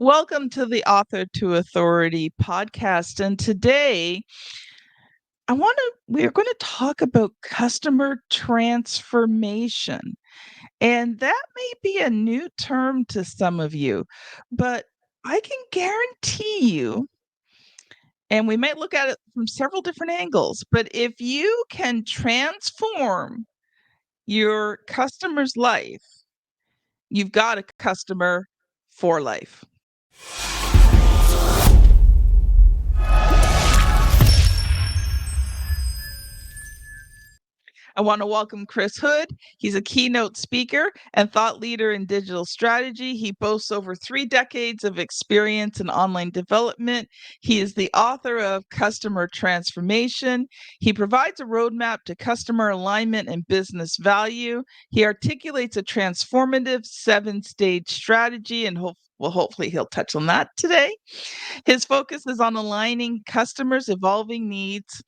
Welcome to the Author to Authority podcast. And today we're going to talk about customer transformation. And that may be a new term to some of you, but I can guarantee you, and we might look at it from several different angles, but if you can transform your customer's life, you've got a customer for life. I want to welcome Chris Hood. He's a keynote speaker and thought leader in digital strategy. He boasts over 3 decades of experience in online development. He is the author of Customer Transformation. He provides a roadmap to customer alignment and business value. He articulates a transformative 7-stage strategy, and hopefully he'll touch on that today. His focus is on aligning customers' evolving needs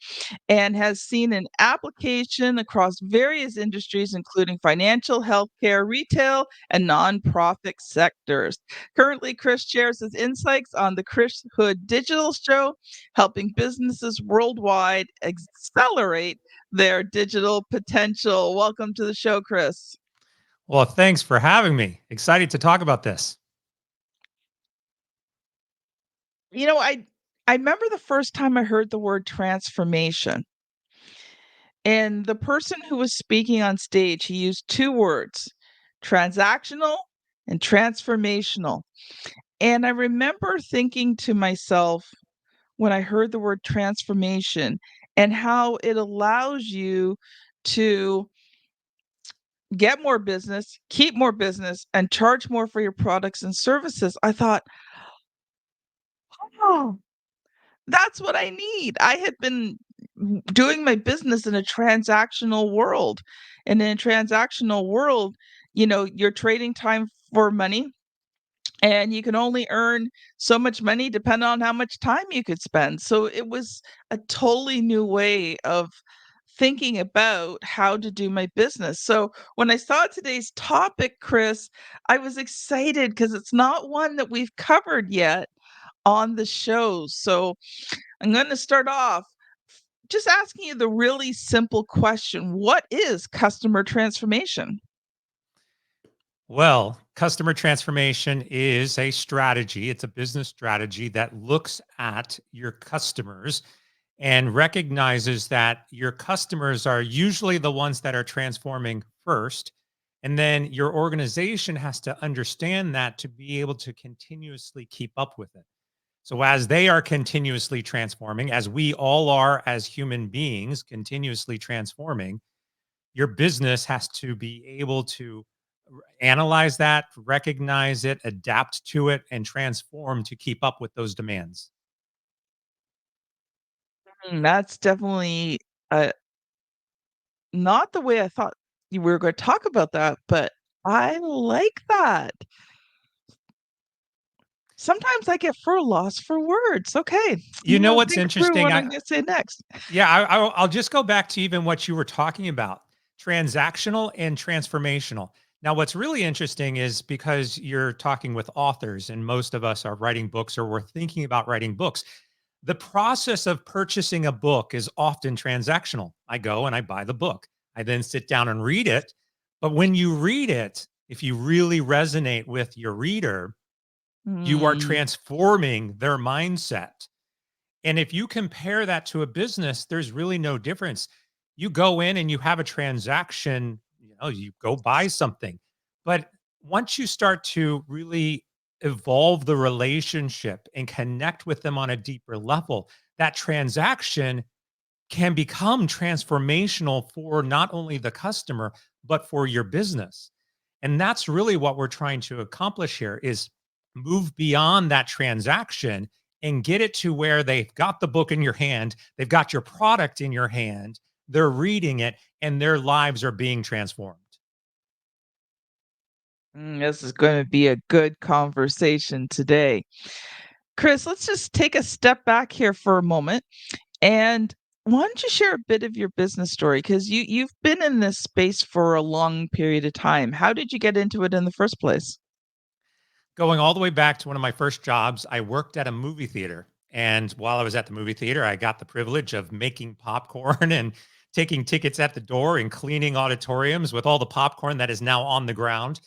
and has seen an application across various industries, including financial, healthcare, retail, and nonprofit sectors. Currently, Chris shares his insights on the Chris Hood Digital Show, helping businesses worldwide accelerate their digital potential. Welcome to the show, Chris. Well, thanks for having me. Excited to talk about this. You know, I remember the first time I heard the word transformation. And the person who was speaking on stage, he used 2 words, transactional and transformational. And I remember thinking to myself when I heard the word transformation and how it allows you to get more business, keep more business, and charge more for your products and services. I thought, "Oh, that's what I need." I had been doing my business in a transactional world. And in a transactional world, you're trading time for money and you can only earn so much money depending on how much time you could spend. So it was a totally new way of thinking about how to do my business. So when I saw today's topic, Chris, I was excited because it's not one that we've covered yet on the show. So I'm going to start off just asking you the really simple question. What is customer transformation? Well, customer transformation is a strategy, it's a business strategy that looks at your customers and recognizes that your customers are usually the ones that are transforming first. And then your organization has to understand that to be able to continuously keep up with it. So, as they are continuously transforming, as we all are as human beings, continuously transforming, your business has to be able to analyze that, recognize it, adapt to it, and transform to keep up with those demands. That's definitely uh, not the way I thought you were going to talk about that, but I like that. Sometimes I get lost for words. Okay, You I'm know going to what's think through interesting? what I'm going to say next. I'll just go back to even what you were talking about, transactional and transformational. Now, what's really interesting is because you're talking with authors, and most of us are writing books or we're thinking about writing books. The process of purchasing a book is often transactional. I go and I buy the book. I then sit down and read it. But when you read it, if you really resonate with your reader, you are Mm, transforming their mindset. And if you compare that to a business, there's really no difference. You go in and you have a transaction, you go buy something. But once you start to really evolve the relationship and connect with them on a deeper level, that transaction can become transformational for not only the customer, but for your business. And that's really what we're trying to accomplish here is move beyond that transaction and get it to where they've got the book in your hand, they've got your product in your hand, they're reading it, and their lives are being transformed. this is going to be a good conversation today. Chris, let's just take a step back here for a moment. And why don't you share a bit of your business story? Because you've been in this space for a long period of time. How did you get into it in the first place? Going all the way back to one of my first jobs, I worked at a movie theater. And while I was at the movie theater, I got the privilege of making popcorn and taking tickets at the door and cleaning auditoriums with all the popcorn that is now on the ground.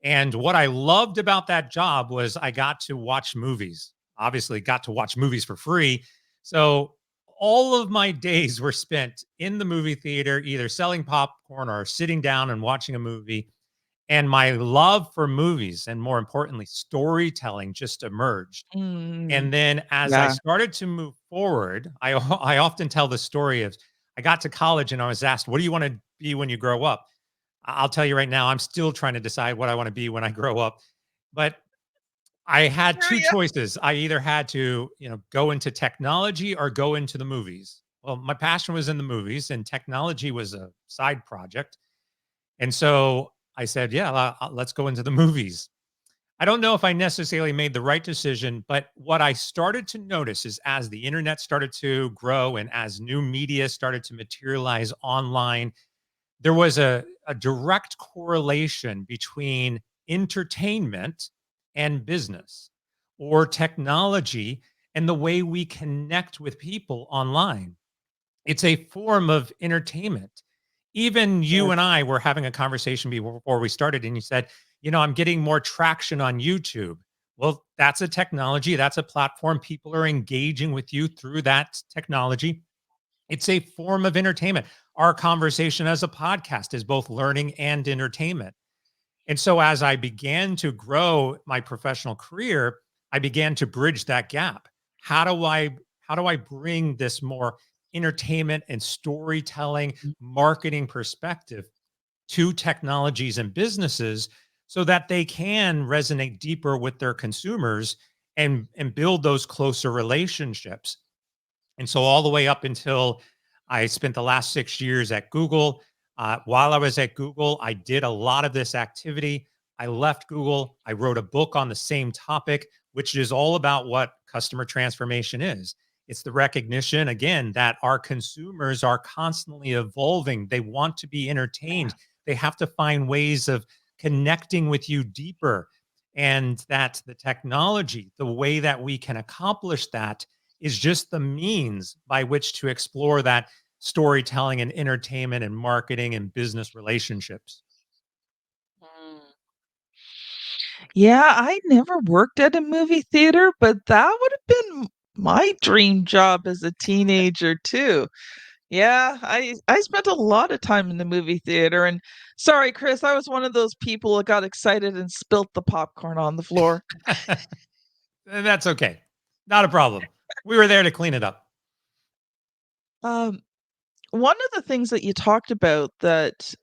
And what I loved about that job was I got to watch movies. Obviously, got to watch movies for free. So all of my days were spent in the movie theater, either selling popcorn or sitting down and watching a movie. And my love for movies and more importantly, storytelling just emerged. Mm, And then as I yeah. started to move forward, I often tell the story of I got to college and I was asked, "What do you want to be when you grow up?" I'll tell you right now, I'm still trying to decide what I want to be when I grow up. But I had Hear two ya. choices. I either had to, go into technology or go into the movies. Well, my passion was in the movies and technology was a side project. And so I said, yeah, let's go into the movies. I don't know if I necessarily made the right decision, but what I started to notice is as the internet started to grow and as new media started to materialize online, there was a direct correlation between entertainment and business or technology and the way we connect with people online. It's a form of entertainment. Even you and Yes. I were having a conversation before we started, and you said, I'm getting more traction on YouTube. Well, that's a technology, that's a platform. People are engaging with you through that technology. It's a form of entertainment. Our conversation as a podcast is both learning and entertainment. And so as I began to grow my professional career, I began to bridge that gap. How do I how do I bring this more entertainment and storytelling, marketing perspective to technologies and businesses so that they can resonate deeper with their consumers and build those closer relationships? And so all the way up until I spent the last 6 years at Google. While I was at Google, I did a lot of this activity. I left Google. I wrote a book on the same topic, which is all about what customer transformation is. It's the recognition, again, that our consumers are constantly evolving. They want to be entertained. They have to find ways of connecting with you deeper. And that the technology, the way that we can accomplish that is just the means by which to explore that storytelling and entertainment and marketing and business relationships. Mm. Yeah, I never worked at a movie theater, but that would have been my dream job as a teenager too. Yeah, I spent a lot of time in the movie theater, and sorry, Chris, I was one of those people that got excited and spilt the popcorn on the floor. That's okay. Not a problem. We were there to clean it up. Um, One of the things that you talked about that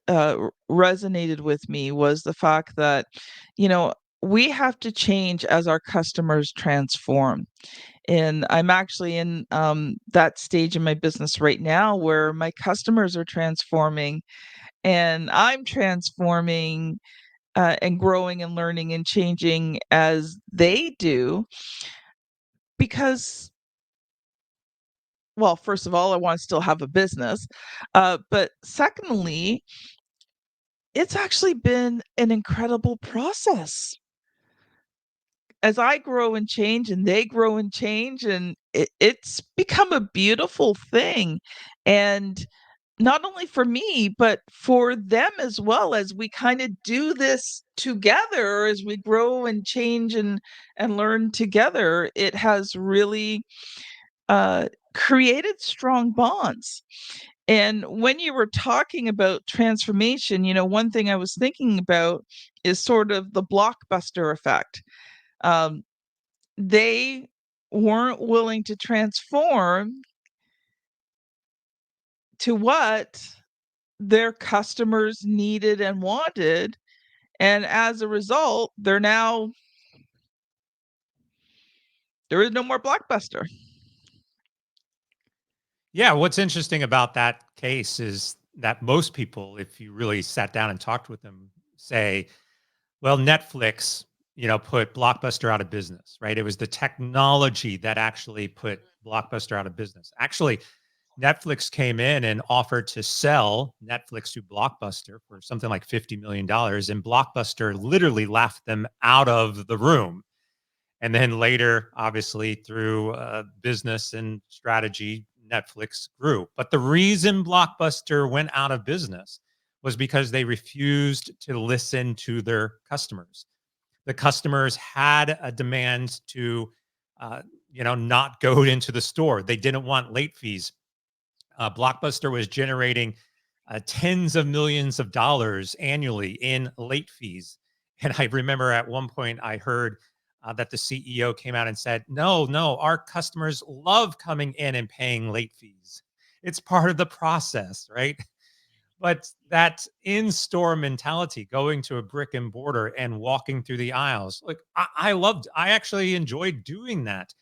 resonated with me was the fact that, you know, we have to change as our customers transform. And I'm actually in that stage in my business right now where my customers are transforming and I'm transforming and growing and learning and changing as they do because, well, first of all, I want to still have a business. But secondly, it's actually been an incredible process. As I grow and change and they grow and change, and it's become a beautiful thing. And not only for me, but for them as well as we kind of do this together as we grow and change and learn together. It has really created strong bonds. And when you were talking about transformation, one thing I was thinking about is sort of the blockbuster effect. Um, they weren't willing to transform to what their customers needed and wanted. And as a result, there is no more blockbuster. Yeah, what's interesting about that case is that most people, if you really sat down and talked with them, say, well, Netflix, put Blockbuster out of business, right? It was the technology that actually put Blockbuster out of business. Actually, Netflix came in and offered to sell Netflix to Blockbuster for something like $50 million, and Blockbuster literally laughed them out of the room. And then later, obviously, through business and strategy, Netflix grew. But the reason Blockbuster went out of business was because they refused to listen to their customers. The customers had a demand to, uh, not go into the store. They didn't want late fees. Blockbuster was generating tens of millions of dollars annually in late fees. And I remember at one point I heard that the CEO came out and said, "No, no, our customers love coming in and paying late fees. It's part of the process, right?" But that in-store mentality, going to a brick and mortar and walking through the aisles, like I actually enjoyed doing that.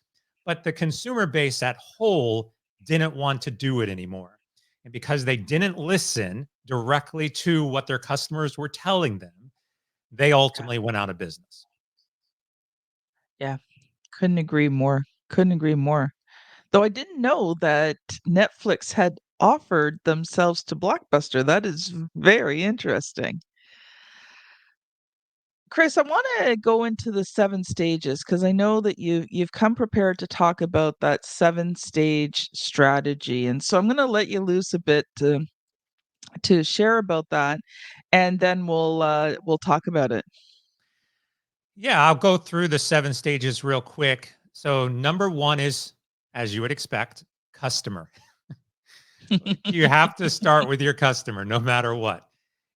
But the consumer base at whole didn't want to do it anymore. And because they didn't listen directly to what their customers were telling them, they Yeah. ultimately went out of business. Yeah. Couldn't agree more. Couldn't agree more. Though I didn't know that Netflix had offered themselves to Blockbuster. That is very interesting. Chris, I wanna go into the 7 stages because I know that you've come prepared to talk about that 7-stage strategy, and so I'm gonna let you loose a bit to share about that, and then we'll talk about it. Yeah, I'll go through the 7 stages real quick. So, number one is, as you would expect, customer. Like, you have to start with your customer no matter what.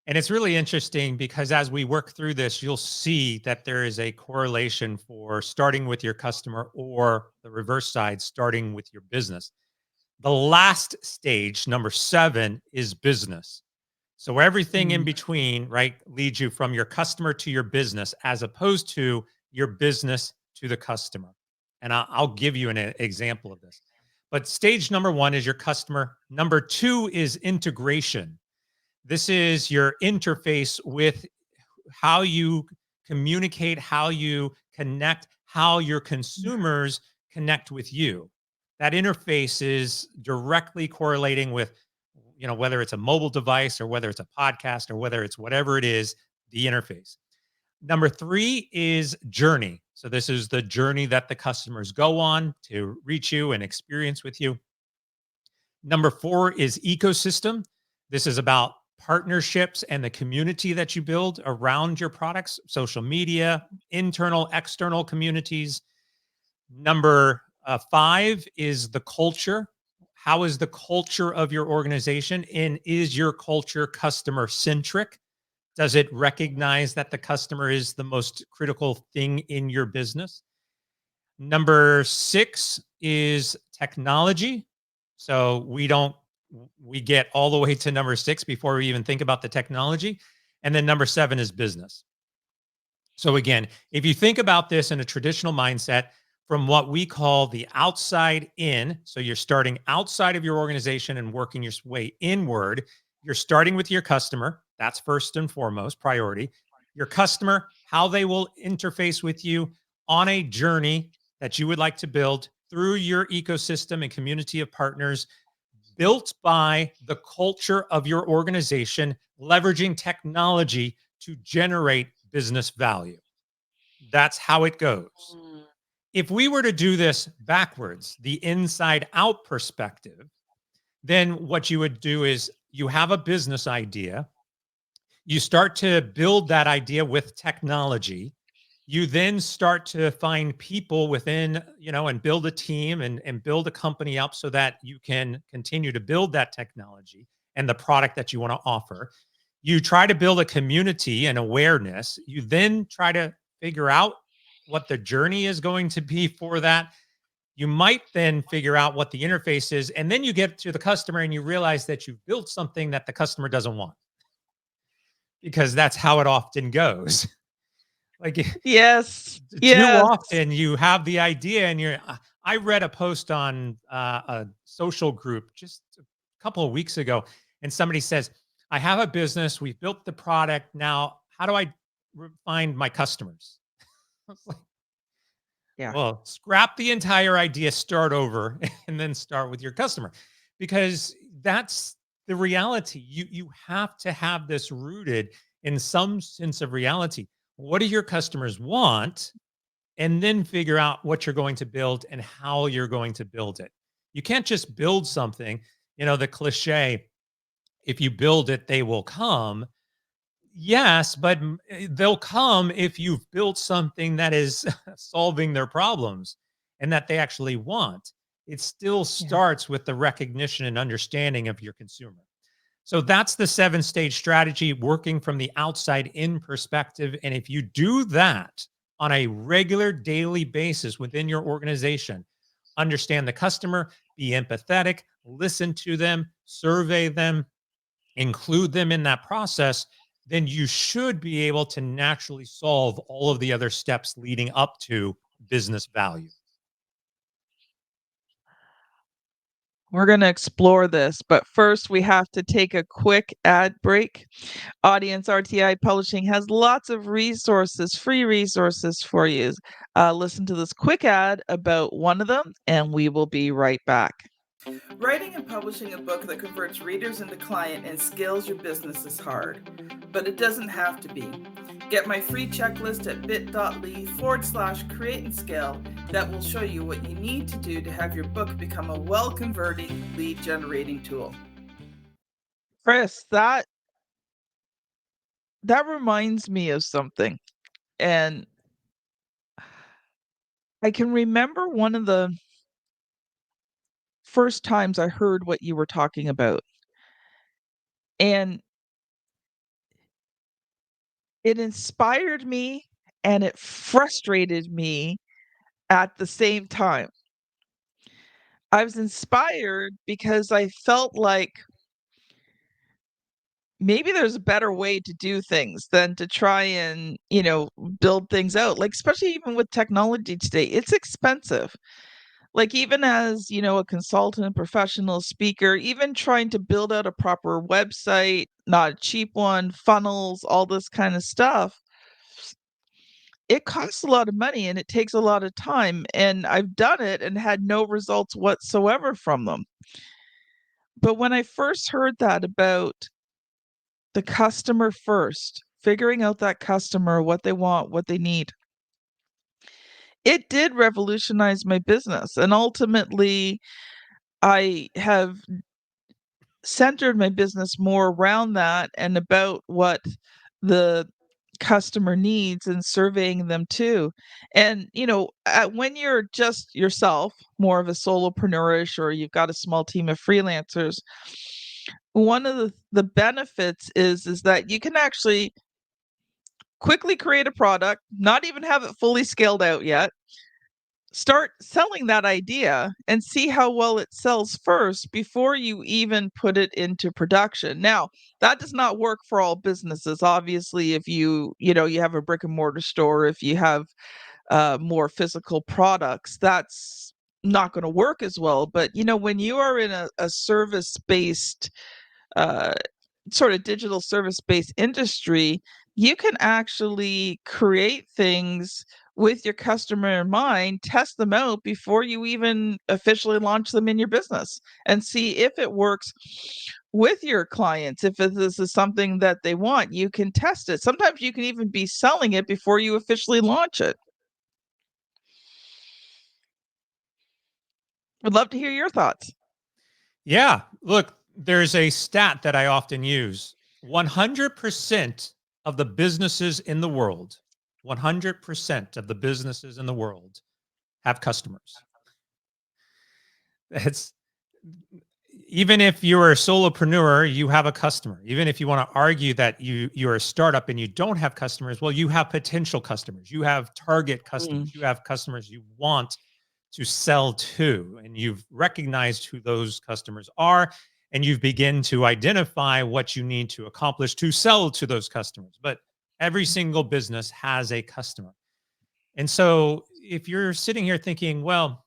And it's really interesting because as we work through this, you'll see that there is a correlation for starting with your customer or the reverse side, starting with your business. The last stage, number 7, is business. So everything in Mm, between, right, leads you from your customer to your business as opposed to your business to the customer. And I'll give you an example of this. But stage number 1 is your customer. Number 2 is integration. This is your interface with how you communicate, how you connect, how your consumers connect with you. That interface is directly correlating with, whether it's a mobile device or whether it's a podcast or whether it's whatever it is, the interface. Number 3 is journey. So this is the journey that the customers go on to reach you and experience with you. Number 4 is ecosystem. This is about partnerships and the community that you build around your products, social media, internal, external communities. Number 5 is the culture. How is the culture of your organization? And is your culture customer centric? Does it recognize that the customer is the most critical thing in your business? Number 6 is technology. So we get all the way to number 6 before we even think about the technology. And then number 7 is business. So again, if you think about this in a traditional mindset from what we call the outside in, so you're starting outside of your organization and working your way inward, you're starting with your customer. That's first and foremost priority. Your customer, how they will interface with you on a journey that you would like to build through your ecosystem and community of partners built by the culture of your organization, leveraging technology to generate business value. That's how it goes. mm, If we were to do this backwards, the inside out perspective, then what you would do is you have a business idea, you start to build that idea with technology. You then start to find people within, and build a team and build a company up so that you can continue to build that technology and the product that you want to offer. You try to build a community and awareness. You then try to figure out what the journey is going to be for that. You might then figure out what the interface is. And then you get to the customer and you realize that you've built something that the customer doesn't want because that's how it often goes. Like yes, too yes. often you have the idea and I read a post on a social group just a couple of weeks ago and somebody says, I have a business, we've built the product. Now, how do I find my customers? I was like, Yeah. well, scrap the entire idea, start over, and then start with your customer. because that's the reality. You have to have this rooted in some sense of reality. What do your customers want? And then figure out what you're going to build and how you're going to build it. You can't just build something, the cliche, if you build it, they will come. Yes, but they'll come if you've built something that is solving their problems and that they actually want. It still Yeah. starts with the recognition and understanding of your consumer. So that's the 7-stage strategy, working from the outside in perspective. And if you do that on a regular daily basis within your organization, understand the customer, be empathetic, listen to them, survey them, include them in that process, then you should be able to naturally solve all of the other steps leading up to business value. We're going to explore this, but first we have to take a quick ad break. Audience RTI Publishing has lots of resources, free resources for you. Listen to this quick ad about one of them, and we will be right back. Writing and publishing a book that converts readers into client and scales your business is hard, but it doesn't have to be. Get my free checklist at bit.ly/create and scale that will show you what you need to do to have your book become a well-converting lead generating tool. Chris, that reminds me of something. And I can remember one of the first times I heard what you were talking about. And it inspired me and it frustrated me at the same time. I was inspired because I felt like maybe there's a better way to do things than to try and, build things out. Like, especially even with technology today, it's expensive. Like, even as, a consultant, professional speaker, even trying to build out a proper website, not a cheap one, funnels, all this kind of stuff, it costs a lot of money and it takes a lot of time. And I've done it and had no results whatsoever from them. But when I first heard that about the customer first, figuring out that customer, what they want, what they need, it did revolutionize my business. And ultimately, I have centered my business more around that and about what the customer needs and surveying them too. And, when you're just yourself, more of a solopreneurish, or you've got a small team of freelancers, one of the benefits is that you can actually quickly create a product, not even have it fully scaled out yet, start selling that idea and see how well it sells first before you even put it into production. Now, that does not work for all businesses. Obviously, if you have a brick and mortar store, if you have more physical products, that's not going to work as well. But when you are in a service based uh, sort of digital service-based industry, you can actually create things with your customer in mind, test them out before you even officially launch them in your business and see if it works with your clients. If this is something that they want, you can test it. Sometimes you can even be selling it before you officially launch it. Would love to hear your thoughts. Yeah. Look, there's a stat that I often use. 100% of the businesses in the world, 100% of the businesses in the world have customers. It's even if you're a solopreneur, you have a customer. Even if you want to argue that you're a startup and you don't have customers, well, you have potential customers. You have target Mm. customers. You have customers you want to sell to, and you've recognized who those customers are, and you've begin to identify what you need to accomplish to sell to those customers. But every single business has a customer. And so if you're sitting here thinking, well,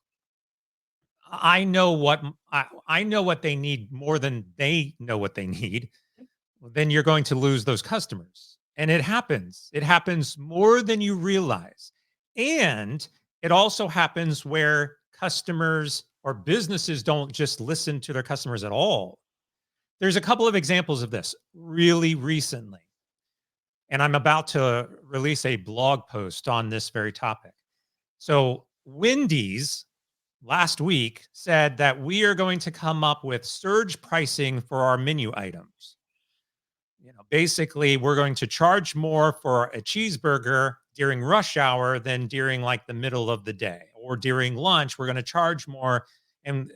I know what they need more than they know what they need, well, then you're going to lose those customers. And it happens. It happens more than you realize. And it also happens where customers or businesses don't just listen to their customers at all. There's a couple of examples of this really recently, and I'm about to release a blog post on this very topic. So, Wendy's last week said that we are going to come up with surge pricing for our menu items. Basically, we're going to charge more for a cheeseburger during rush hour than during like the middle of the day, or during lunch we're going to charge more. And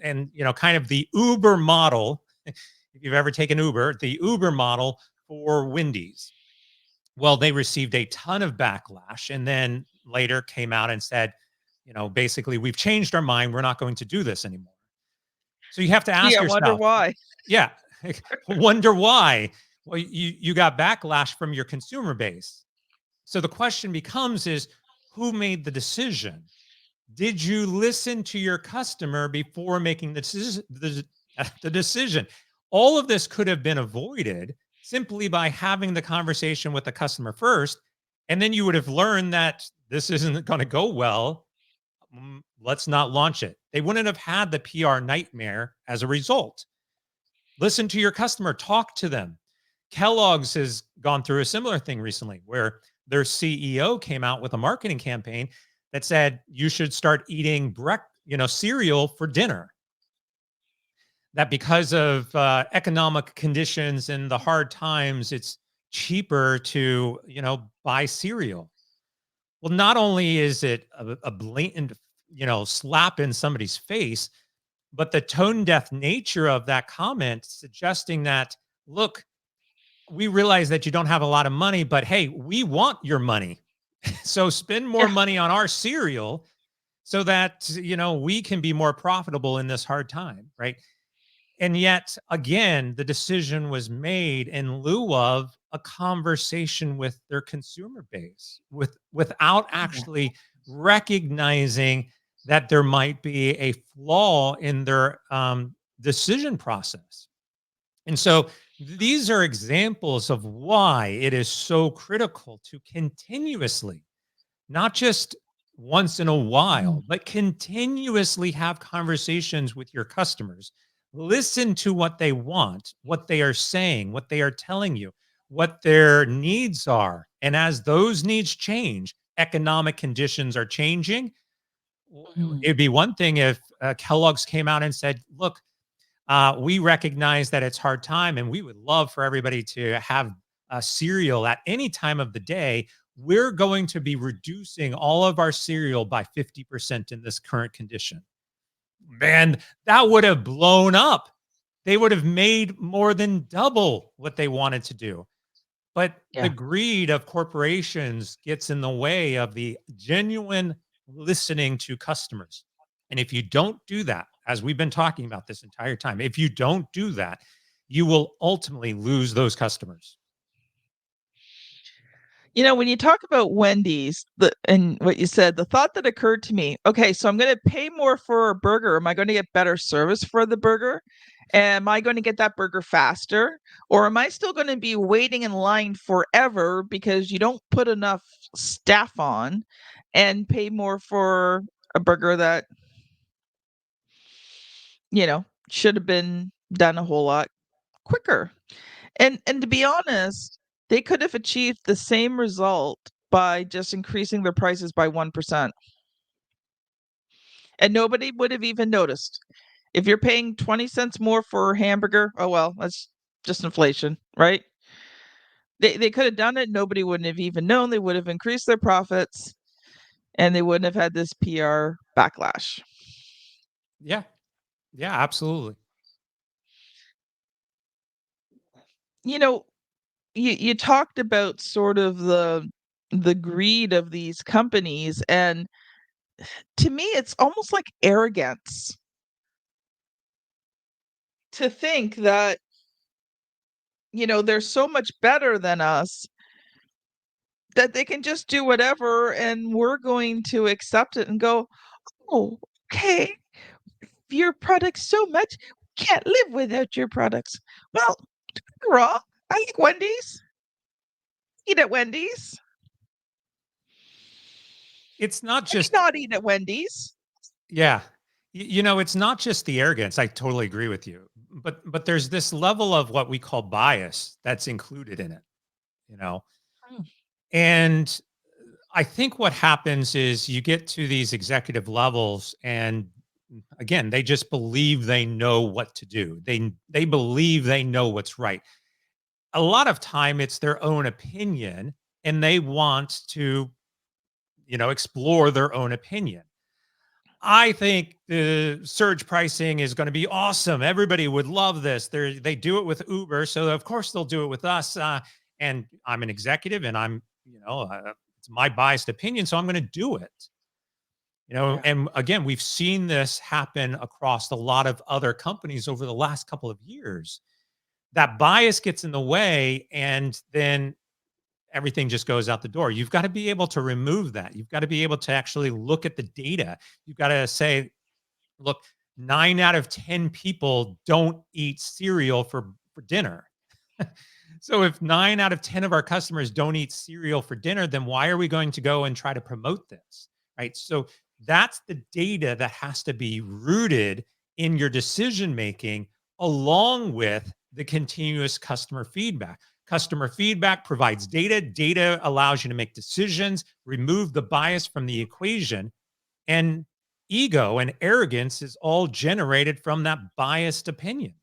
kind of the Uber model, if you've ever taken Uber, the Uber model for Wendy's. Well, they received a ton of backlash, and then later came out and said, basically, we've changed our mind, we're not going to do this anymore. So you have to Gee, ask I wonder yourself, why. yeah, wonder why. Well, you got backlash from your consumer base. So the question becomes is, who made the decision? Did you listen to your customer before making the decision? All of this could have been avoided simply by having the conversation with the customer first, and then you would have learned that this isn't going to go well. Let's not launch it. They wouldn't have had the PR nightmare as a result. Listen to your customer, talk to them. Kellogg's has gone through a similar thing recently where their CEO came out with a marketing campaign that said you should start eating cereal for dinner. That because of economic conditions and the hard times, it's cheaper to buy cereal. Well, not only is it a blatant slap in somebody's face, but the tone deaf nature of that comment suggesting that, look, we realize that you don't have a lot of money, but hey, we want your money. So spend more Yeah. money on our cereal so that, we can be more profitable in this hard time. Right. And yet again, the decision was made in lieu of a conversation with their consumer base without actually recognizing that there might be a flaw in their decision process. And so these are examples of why it is so critical to continuously, not just once in a Mhm. while, but continuously have conversations with your customers. Listen to what they want, what they are saying, what they are telling you, what their needs are. And as those needs change, economic conditions are changing. Mhm. It'd be one thing if Kellogg's came out and said, look, we recognize that it's hard time and we would love for everybody to have a cereal at any time of the day. We're going to be reducing all of our cereal by 50% in this current condition. Man, that would have blown up. They would have made more than double what they wanted to do. But the Yeah. greed of corporations gets in the way of the genuine listening to customers. And if you don't do that, as we've been talking about this entire time, if you don't do that, you will ultimately lose those customers. When you talk about Wendy's, and what you said, the thought that occurred to me, okay, so I'm going to pay more for a burger. Am I going to get better service for the burger? Am I going to get that burger faster? Or am I still going to be waiting in line forever because you don't put enough staff on and pay more for a burger that, should have been done a whole lot quicker? And to be honest, they could have achieved the same result by just increasing their prices by 1%, and nobody would have even noticed. If you're paying 20 cents more for a hamburger, oh well, that's just inflation, right? They could have done it, nobody wouldn't have even known, they would have increased their profits, and they wouldn't have had this PR backlash. Yeah. Yeah, absolutely. You know, you talked about sort of the greed of these companies, and to me, it's almost like arrogance to think that, they're so much better than us that they can just do whatever and we're going to accept it and go, oh, okay, your products so much, can't live without your products. Well, raw. I like Wendy's. Eat at Wendy's. It's not I just, cannot eat at Wendy's. yeah. It's not just the arrogance. I totally agree with you. But there's this level of what we call bias that's included in it, you know. Mm. And I think what happens is you get to these executive levels and again, they just believe they know what to do. They believe they know what's right. A lot of time it's their own opinion and they want to, explore their own opinion. I think the surge pricing is going to be awesome. Everybody would love this. They do it with Uber, so of course they'll do it with us. And I'm an executive, and it's my biased opinion, so I'm going to do it. Yeah. And again, we've seen this happen across a lot of other companies over the last couple of years. That bias gets in the way, and then everything just goes out the door. You've got to be able to remove that. You've got to be able to actually look at the data. You've got to say, look, 9 out of 10 people don't eat cereal for dinner. So if 9 out of 10 of our customers don't eat cereal for dinner, then why are we going to go and try to promote this? Right. So that's the data that has to be rooted in your decision making, along with the continuous customer feedback. Customer feedback provides data. Data allows you to make decisions, remove the bias from the equation. And ego and arrogance is all generated from that biased opinion.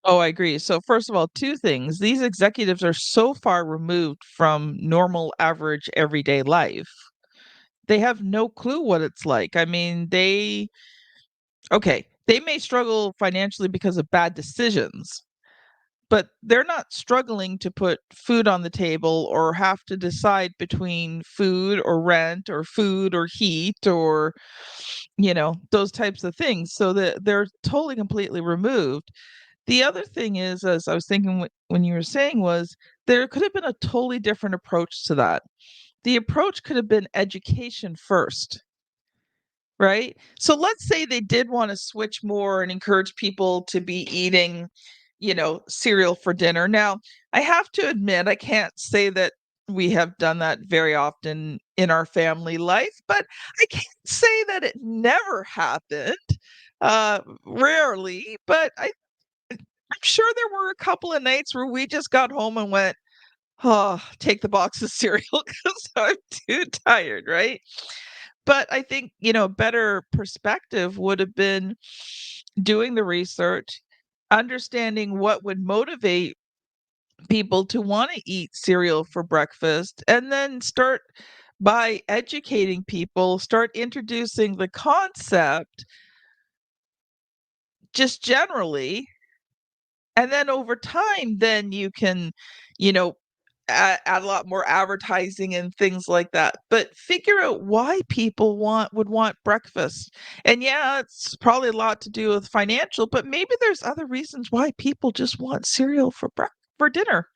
Oh, I agree. So, first of all, two things. These executives are so far removed from normal, average, everyday life. They have no clue what it's like. I mean, okay, they may struggle financially because of bad decisions, but they're not struggling to put food on the table or have to decide between food or rent or food or heat or those types of things, so that they're totally completely removed. The other thing is, as I was thinking when you were saying, was there could have been a totally different approach to that. The approach could have been education first. Right? So let's say they did wanna switch more and encourage people to be eating, cereal for dinner. Now, I have to admit, I can't say that we have done that very often in our family life, but I can't say that it never happened. Rarely, but I'm sure there were a couple of nights where we just got home and went, "Oh, take the box of cereal because I'm too tired," right? But I think, a better perspective would have been doing the research, understanding what would motivate people to want to eat cereal for breakfast, and then start by educating people, start introducing the concept just generally. And then over time, then you can, you know, add a lot more advertising and things like that. But figure out why people would want breakfast. And yeah, it's probably a lot to do with financial, but maybe there's other reasons why people just want cereal for dinner.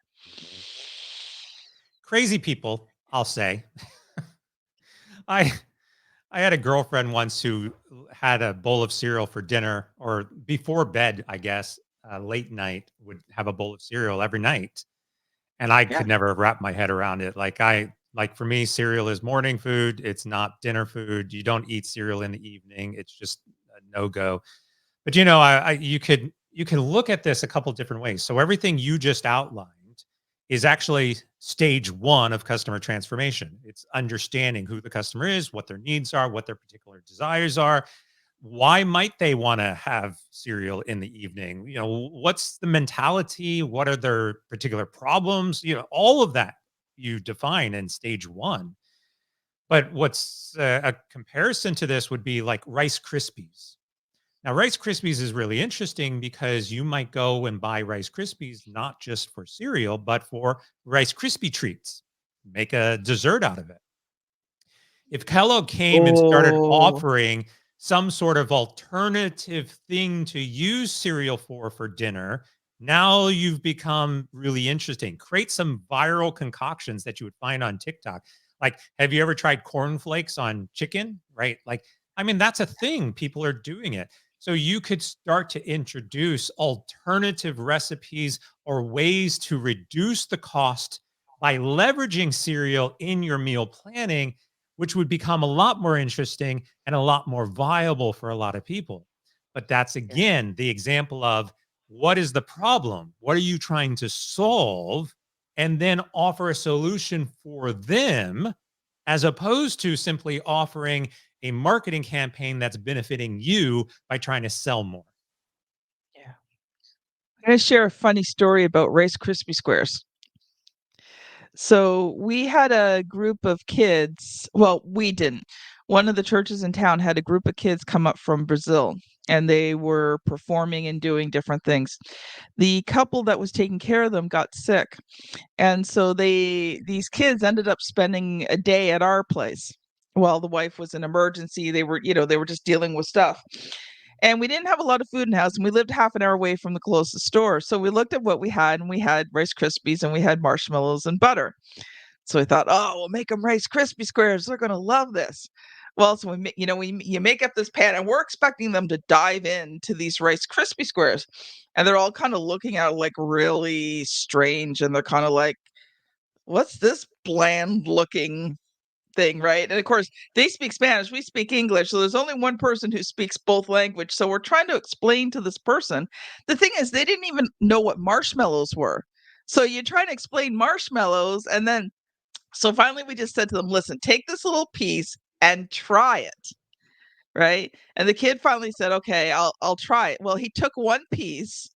Crazy people, I'll say. I I had a girlfriend once who had a bowl of cereal for dinner or before bed, I guess, late night would have a bowl of cereal every night. And I Yeah. could never wrap my head around it. Like for me, cereal is morning food. It's not dinner food. You don't eat cereal in the evening. It's just a no go. But you can look at this a couple different ways. So everything you just outlined is actually stage one of customer transformation. It's understanding who the customer is, what their needs are, what their particular desires are. Why might they want to have cereal in the evening? What's the mentality? What are their particular problems? All of that you define in stage one. But what's a comparison to this would be like Rice Krispies. Now, Rice Krispies is really interesting because you might go and buy Rice Krispies not just for cereal, but for Rice Krispie treats. Make a dessert out of it. If Kellogg came and started Oh, offering some sort of alternative thing to use cereal for dinner, now you've become really interesting. Create some viral concoctions that you would find on TikTok. Like, have you ever tried cornflakes on chicken? Right? Like, I mean, that's a thing. People are doing it. So you could start to introduce alternative recipes or ways to reduce the cost by leveraging cereal in your meal planning, which would become a lot more interesting and a lot more viable for a lot of people. But that's Yeah. again the example of what is the problem? What are you trying to solve? And then offer a solution for them, as opposed to simply offering a marketing campaign that's benefiting you by trying to sell more. Yeah. I'm going to share a funny story about Rice Krispie Squares. So we had a group of kids. Well, we didn't. One of the churches in town had a group of kids come up from Brazil and they were performing and doing different things. The couple that was taking care of them got sick. And so these kids ended up spending a day at our place. While the wife was in emergency, they were just dealing with stuff. And we didn't have a lot of food in the house, and we lived half an hour away from the closest store. So we looked at what we had, and we had Rice Krispies, and we had marshmallows and butter. So I thought, oh, we'll make them Rice Krispie squares. They're going to love this. Well, so you make up this pan, and we're expecting them to dive into these Rice Krispie squares, and they're all kind of looking at it like really strange, and they're kind of like, "What's this bland looking thing?" Right? And of course, they speak Spanish, we speak English, so there's only one person who speaks both language. So we're trying to explain to this person. The thing is, they didn't even know what marshmallows were. So you try to explain marshmallows, and then so finally we just said to them, listen, take this little piece and try it. Right. And the kid finally said, okay, I'll try it. Well, he took one piece,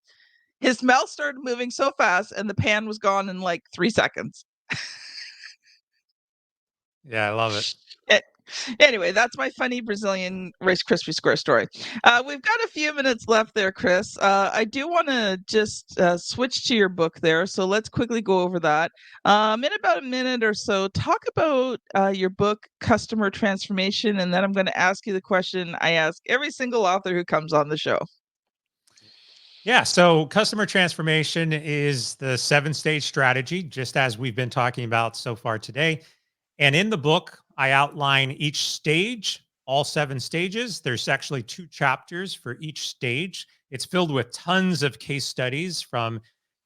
his mouth started moving so fast, and the pan was gone in like 3 seconds. Yeah, I love it. A- Anyway, that's my funny Brazilian Rice Krispie Square story. We've got a few minutes left there, Chris. I do want to just switch to your book there, so let's quickly go over that. In about a minute or so, talk about your book, Customer Transformation, and then I'm going to ask you the question I ask every single author who comes on the show. Yeah. So customer transformation is the 7-stage strategy, just as we've been talking about so far today. And in the book, I outline each stage, all 7 stages. There's actually 2 chapters for each stage. It's filled with tons of case studies from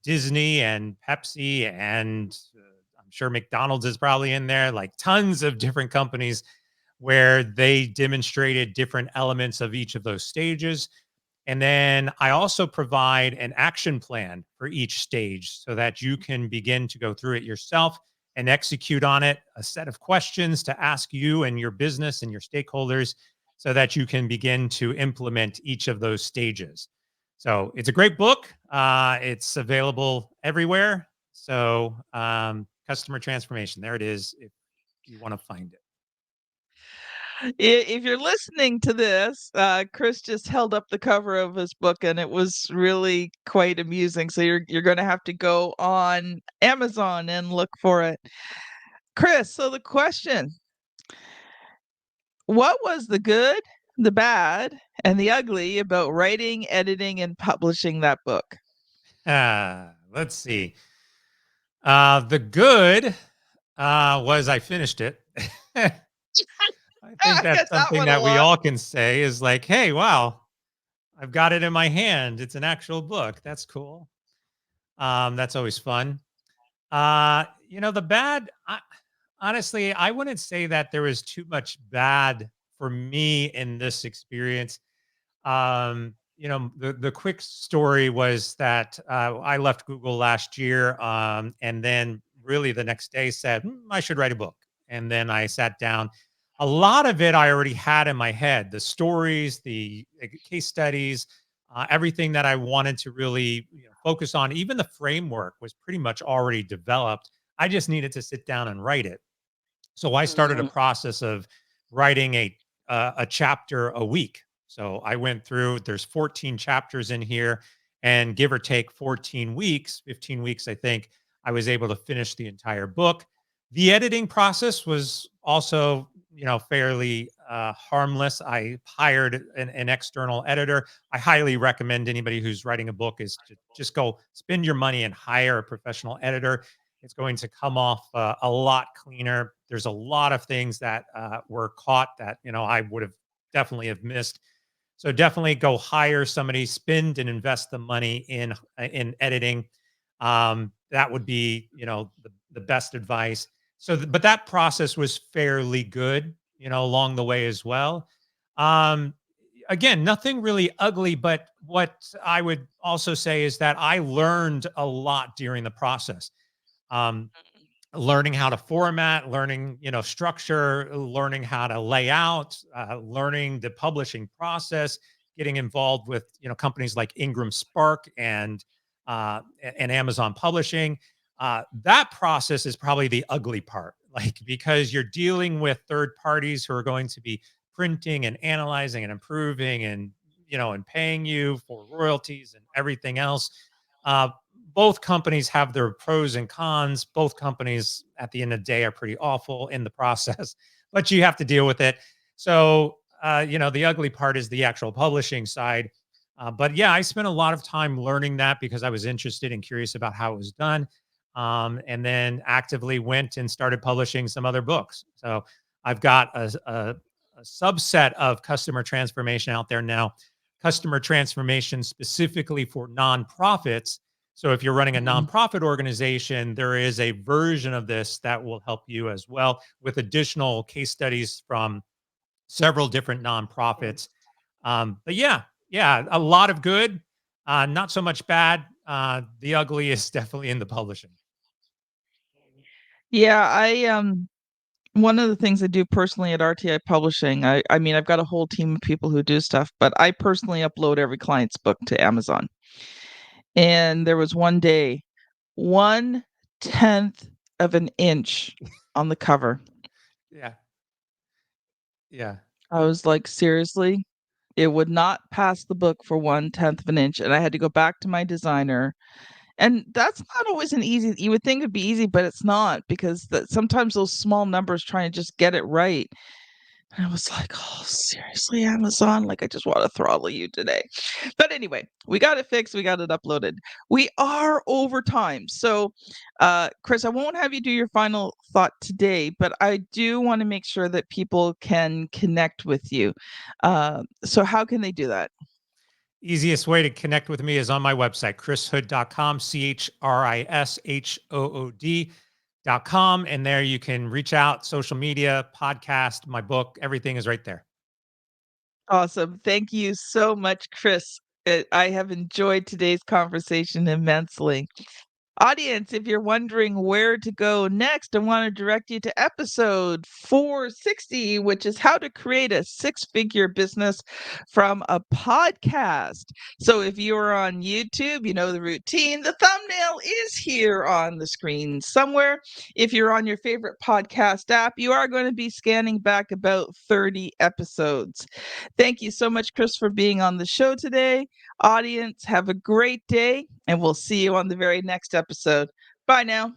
Disney and Pepsi, and I'm sure McDonald's is probably in there, like tons of different companies where they demonstrated different elements of each of those stages. And then I also provide an action plan for each stage so that you can begin to go through it yourself and execute on it, a set of questions to ask you and your business and your stakeholders so that you can begin to implement each of those stages. So it's a great book. It's available everywhere. So customer transformation, there it is if you want to find it. If you're listening to this, Chris just held up the cover of his book, and it was really quite amusing. So you're going to have to go on Amazon and look for it. Chris, so the question: what was the good, the bad, and the ugly about writing, editing, and publishing that book? Let's see. The good was I finished it. I think I that's get that something one a that we lot. all can say is like, hey, wow, I've got it in my hand. It's an actual book. That's cool. That's always fun. The bad, honestly, I wouldn't say that there was too much bad for me in this experience. The quick story was that I left Google last year, and then really the next day said, I should write a book. And then I sat down. A lot of it I already had in my head, the stories, the case studies, everything that I wanted to really focus on. Even the framework was pretty much already developed. I just needed to sit down and write it. So I started a Mm. process of writing a chapter a week. So I went through. There's 14 chapters in here, and give or take 14 weeks, 15 weeks, I think, I was able to finish the entire book. The editing process was also, fairly harmless. I hired an external editor. I highly recommend anybody who's writing a book is to just go spend your money and hire a professional editor. It's going to come off a lot cleaner. There's a lot of things that were caught that I would have definitely have missed. So definitely go hire somebody, spend and invest the money in editing. That would be the best advice. But that process was fairly good, along the way as well. Um, Again, nothing really ugly, but what I would also say is that I learned a lot during the process. Um, Learning how to format, learning, structure, learning how to lay out, learning the publishing process, getting involved with, companies like Ingram Spark and Amazon Publishing. That process is probably the ugly part, like because you're dealing with third parties who are going to be printing and analyzing and improving and paying you for royalties and everything else. Uh, Both companies have their pros and cons. Both companies at the end of the day are pretty awful in the process, but you have to deal with it. So, the ugly part is the actual publishing side. But yeah, I spent a lot of time learning that because I was interested and curious about how it was done. And then actively went and started publishing some other books. So I've got a subset of customer transformation out there now, customer transformation specifically for nonprofits. So if you're running a Mhm. nonprofit organization, there is a version of this that will help you as well with additional case studies from several different nonprofits. But yeah, a lot of good, not so much bad. The ugly is definitely in the publishing. Yeah, one of the things I do personally at RTI Publishing, I mean, I've got a whole team of people who do stuff, but I personally upload every client's book to Amazon. And there was one day, 1/10 of an inch on the cover. Yeah, yeah, I was like, "Seriously?" It would not pass the book for 1/10 of an inch, and I had to go back to my designer, and that's not always an easy you would think it'd be easy, but it's not because sometimes those small numbers trying to just get it right. And I was like, "Oh, seriously, Amazon? Like, I just wanna throttle you today." But anyway, we got it fixed, we got it uploaded. We are over time. So, Chris, I won't have you do your final thought today, but I do wanna make sure that people can connect with you. So how can they do that? easiest way to connect with me is on my website, chrishood.com, CHRISHOOD.com. And there you can reach out, social media, podcast, my book, everything is right there. Awesome. Thank you so much, Chris. I have enjoyed today's conversation immensely. Audience, if you're wondering where to go next, I want to direct you to episode 460, which is how to create a six-figure business from a podcast. So if you're on YouTube, you know the routine. The thumbnail is here on the screen somewhere. If you're on your favorite podcast app, you are going to be scanning back about 30 episodes. Thank you so much, Chris, for being on the show today. Audience, have a great day, and we'll see you on the very next episode. Bye now.